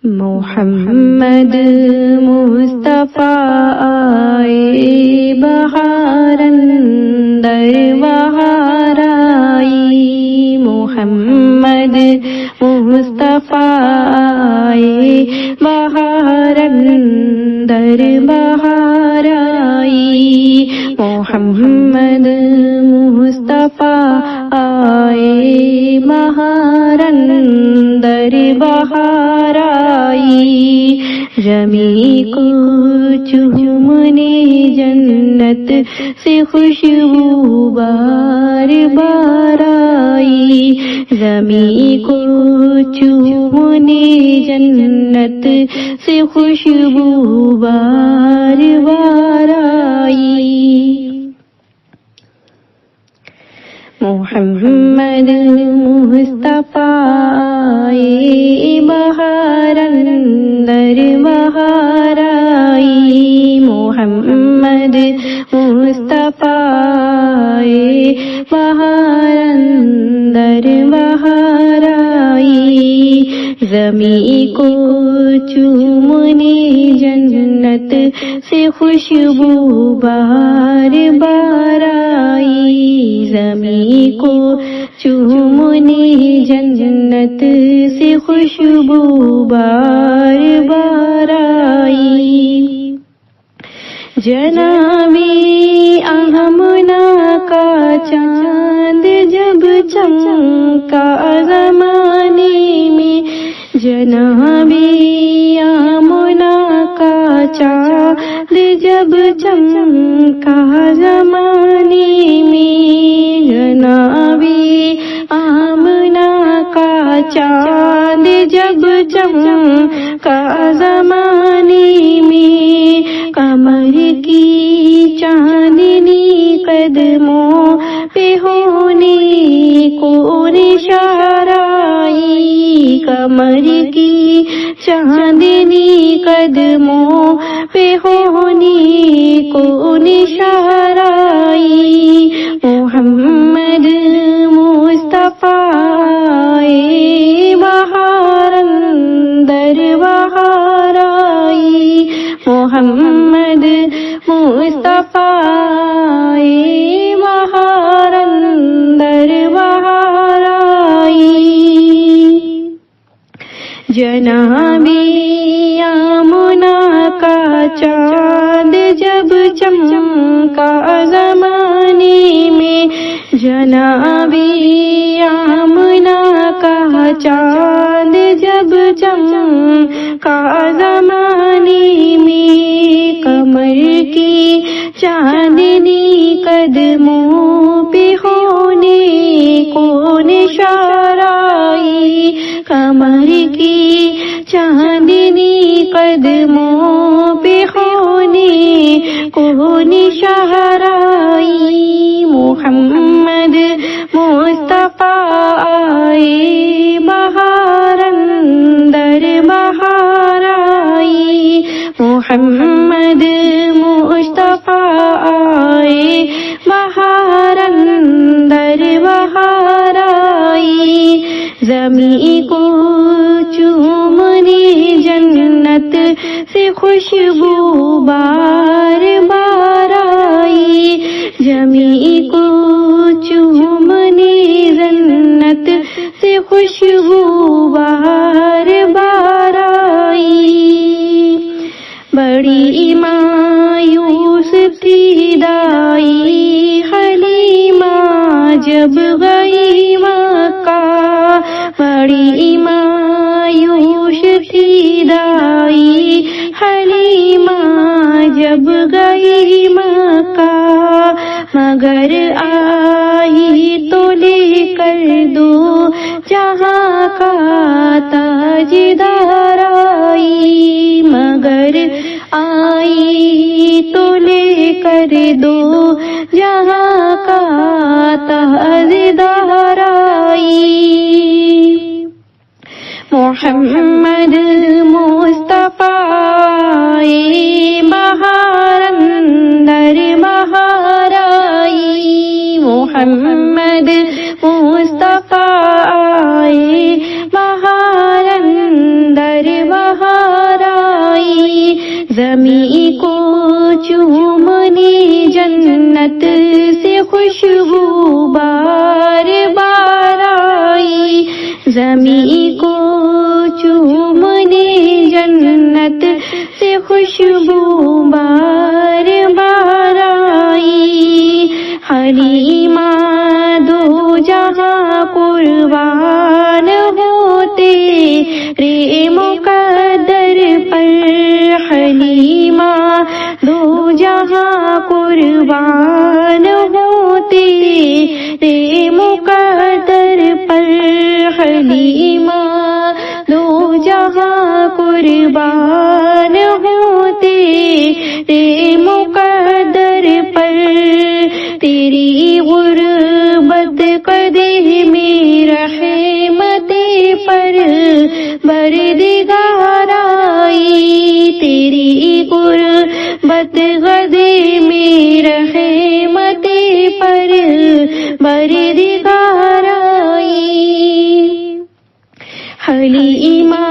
محمد مصطفیٰ آئے بہار اندر بہار آئی، محمد مصطفیٰ آئے بہار اندر بہار آئی، محمد مصطفیٰ آئے بہار اندر بہار آئی، رمی کو چومنے جنت سے خوشبو بار بار آئی، رمی کو چومنے جنت سے خوشبو بار بار آئی، محمد مصطفیٰ آئے بہار اندر بہار آئی، محمد مصطفیٰ آئے بہار اندر بہار آئی، زمیں کو چومنے جنت سے خوشبو بار بار آئی، زمیں کو چومنے جنت سے خوشبو بار بار آئی، جنابی آمنہ کا چاند جب چمکا زمانے میں، جنابی آمنہ کا چاند جب چمکا زمانے میں، جنابی آمنہ کا چاند جب چمکا زمانے میں، قمر کی چاندنی قدموں پہ ہونے کو نشان آئی، قمر کی چاندنی قدموں پہ ہونے کو نشان آئی، محمد مصطفیٰ آئے بہار اندر بہار آئی، محمد مصطفیٰ آئے بہار اندر بہار آئی، جنابی آمنہ کا چاند جب چمکا زمانے میں، جنابی آمنہ کا چاند جب چمکا زمانے میں، قمر کی چاندنی قدموں پہ ہونے کو نشان آئی، قمر کی چاندنی قدموں پہ ہونے کو نشان آئی، محمد مصطفیٰ آئے بہار اندر بہار آئی، محمد مصطفیٰ آئے بہار اندر بہار آئی، زمیں کو چومنے جنت سے خوشبو بار بار آئی، زمیں کو چومنے جنت سے خوشبو بار بار آئی، بڑی مایوس تھی دائی حلیمہ جب گئی مکہ، بڑی مایوس تھی دائی حلیمہ جب گئی مکہ، مگر آئی تو لے کر دو جہاں کا تاجدار آئی، مگر آئی تو لے کر دو جہاں کا تاجدار آئی، محمد مصطفیٰ آئے بہار اندر بہار آئی، محمد مصطفیٰ آئے بہار اندر بہار زمیں کو چومنے جنت سے خوشبو بار بار آئی، حلیمہ دو جہاں قربان ہوتے رے مقدر پر، حلیمہ دو جہاں قربان ہوتے رے مقدر پر، حلیمہ دو جہاں قربان ہوتے رے مقدر پر، تیری غربت قدح میں رحمت پر بردگار آئی، تیری غربت قدح میں رحمت پر بردگار آئی، حلیمہ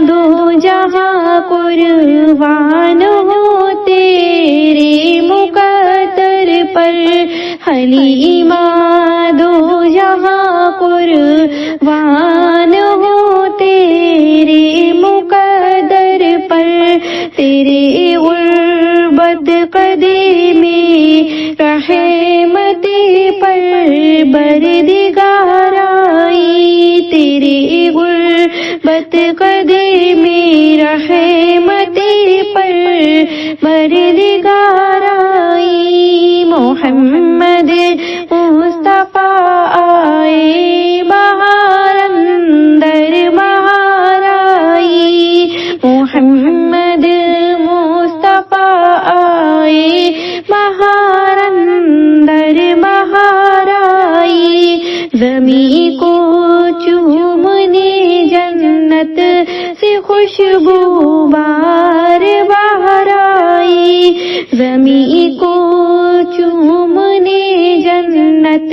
دو جہاں قربان ہوتے رے مقدر پر، حلیمہ دو جہاں قربان ہوتے رے مقدر پر، تیرے غربت قدح میں رحمت پر بردگار آئی، تیرے غربت قدح میں رحمت پر بردگار آئی، محمد مصطفیٰ آئے بہار اندر بہار آئی، محمد مصطفیٰ آئے بہار اندر بہار آئی، زمیں کو چومنے جنت سے خوشبو بار بار آئی، زمیں کو چومنے جنت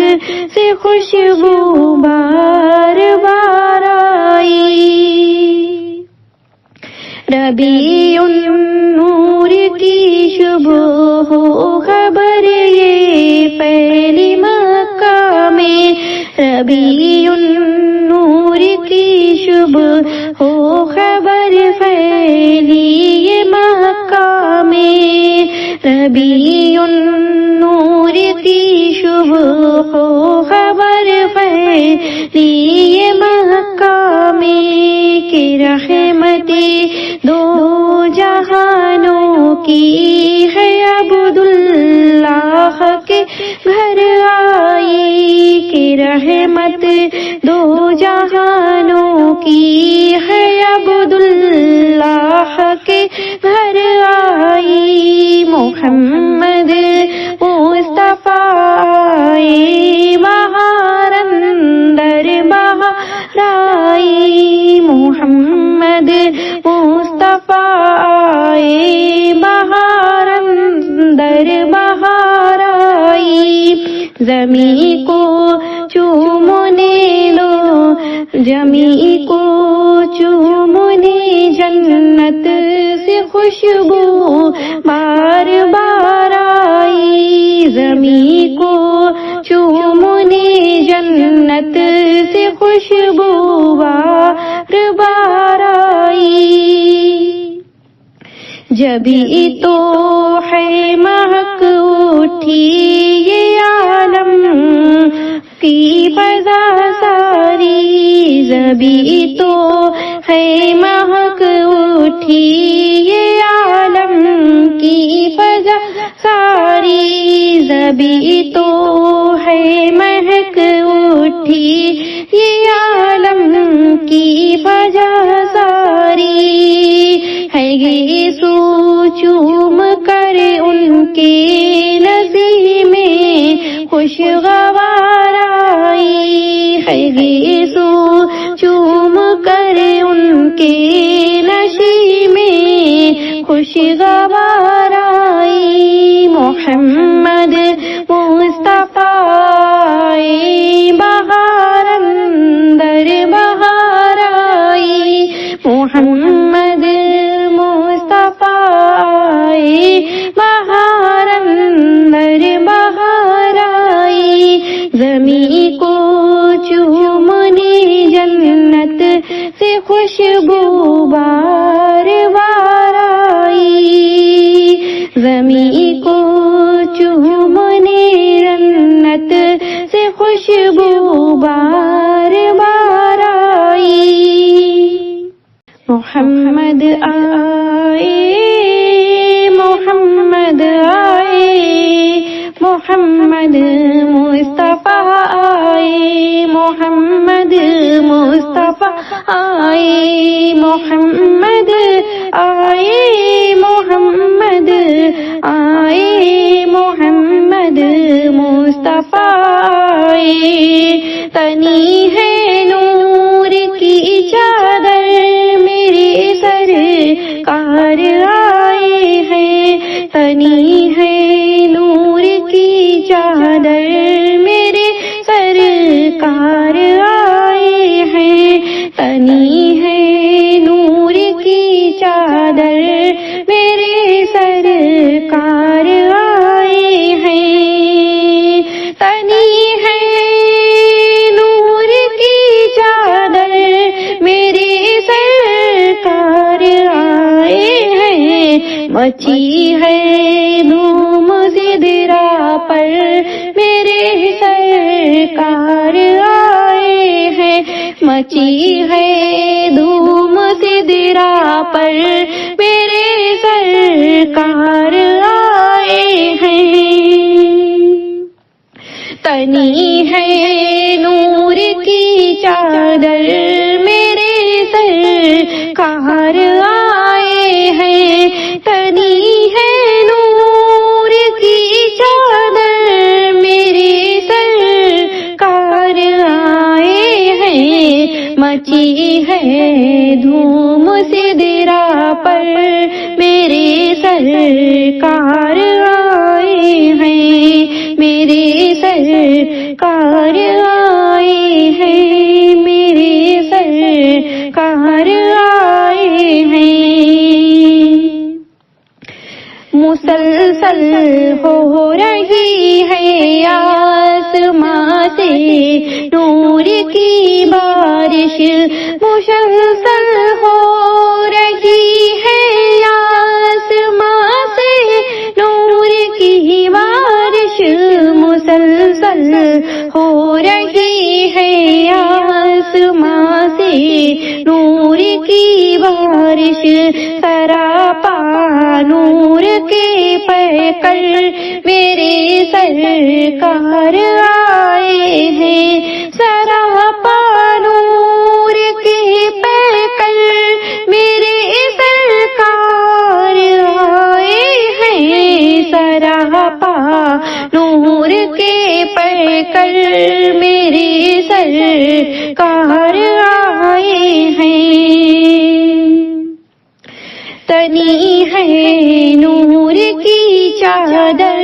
سے خوشبو بار بار آئی، ربیع النور کی شبہ ہو خبر یہ پہلی مکہ میں، ربیع النور کی شبہ ہو خبر پھیلی یہ مکہ میں، ربیع النور کی شبہ ہو خبر پھیلی یہ مکہ میں، کہ رحمتیں دو جہانوں کی ہے عبداللہ کے گھر آئی، کہ رحمت دو جہانوں کی ہے عبداللہ کے گھر آئی، محمد مصطفیٰ آئے بہار اندر بہار آئی، محمد مصطفیٰ آئے بہار اندر بہار آئی، زمیں کو چومنے دو، زمیں کو چومنے جنت سے خوشبو بار بار آئی، زمیں کو چومنے جنت سے خوشبو بار بار آئی، جبھی تو ہے مہک اٹھی یہ عالم کی فضا ساری، جبھی تو ہے مہک اٹھی یہ عالم کی فضا ساری، جبھی تو ہے مہک اٹھی یہ عالم کی فضا ساری، ہے یہ سو چوم کر ان کے نصیب میں خوشگوار آئی، ہے یہ سو چوم کر ان کے نصیب میں خوشگوار آئی، محمد مصطفیٰ آئے بہار اندر بہار آئی، محمد مصطفیٰ آئے بہار اندر بہار آئی، زمیں کو چومنے جنت سے خوشبو بار بار آئی، زمین کو چومنے رنت سے خوشبو بار بار آئی۔ محمد آئے، محمد آئے، محمد مصطفیٰ آئے، محمد مصطفیٰ آئے، محمد آئے، محمد آئے، محمد مصطفیٰ آئے۔ تنی ہے نور کی چادر میرے سرکار آئے ہیں، تنی ہے نور کی چادر میرے سرکار آئے ہیں، تنی ہے نور کی چادر میرے سرکار آئے ہیں، تنی ہے نور کی چادر میرے سرکار آئے ہیں۔ مچی ہے دھوم سدرا پر میرے سرکار آئے ہیں، مچی ہے دھوم سدرا پر میرے سرکار آئے ہیں، تنی ہے نور کی چادر میرے سرکار آئے ہیں، تنی ہے نور کی چادر میرے سرکار آئے ہیں، مچی ہے دھوم سدرا پر میرے سرکار آئے ہیں، میرے سرکار آئے ہیں، میرے سرکار آئے ہیں۔ مسلسل ہو رہی ہے آسماں سے نور کی بارش، مسلسل ہو رہی ہے آسماں سے نور کی بارش، مسلسل ہو رہی ہے آسماں سے نور کی بارش، سراپا نور کے پیکر میرے سرکار آئے ہیں، سراپا نور کے پیکر میرے سرکار آئے ہیں، سراپا نور کے پیکر میرے سرکار آئے ہیں، تنی ہے نور کی چادر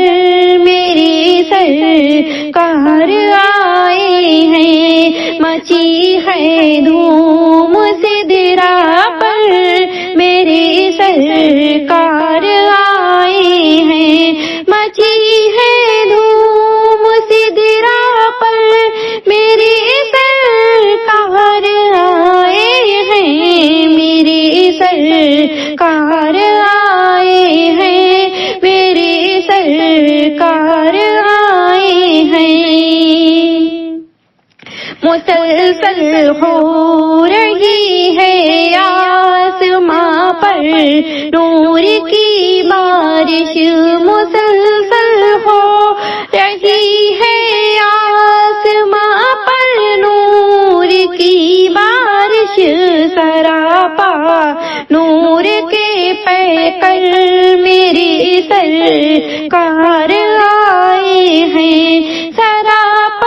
میرے سرکار آئے ہیں، مچی ہے دھوم سدرا پر میرے سرکار آئے ہیں، مچی ہے دھوم سدرا پر میرے سرکار آئے ہیں، میرے سرکار آئے ہیں، میرے سرکار آئے ہیں۔ مسلسل ہو رہی ہے آسماں پر نور کی بارش، مسلسل ہو رہی ہے آسماں پر نور کی بارش، سراپا نور کے پیکر میرے سرکار آئے ہیں، سراپا